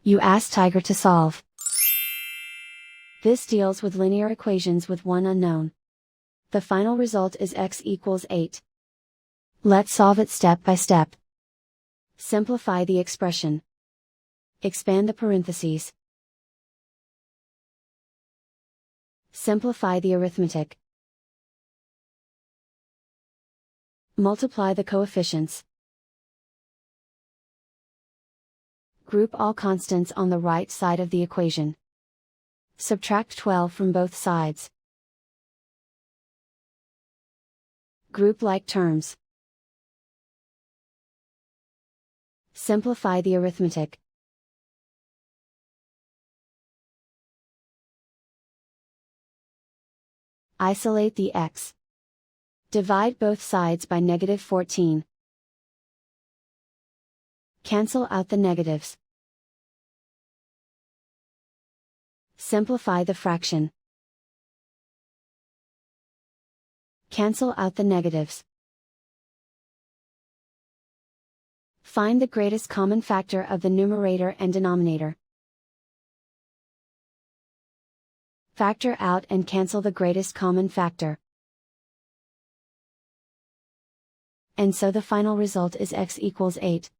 You ask Tiger to solve. This deals with linear equations with one unknown. The final result is x equals 8. Let's solve it step by step. Simplify the expression. Expand the parentheses. Simplify the arithmetic. Multiply the coefficients. Group all constants on the right side of the equation. Subtract 12 from both sides. Group like terms. Simplify the arithmetic. Isolate the x. Divide both sides by -14. Cancel out the negatives. Simplify the fraction. Cancel out the negatives. Find the greatest common factor of the numerator and denominator. Factor out and cancel the greatest common factor. And so the final result is x equals 8.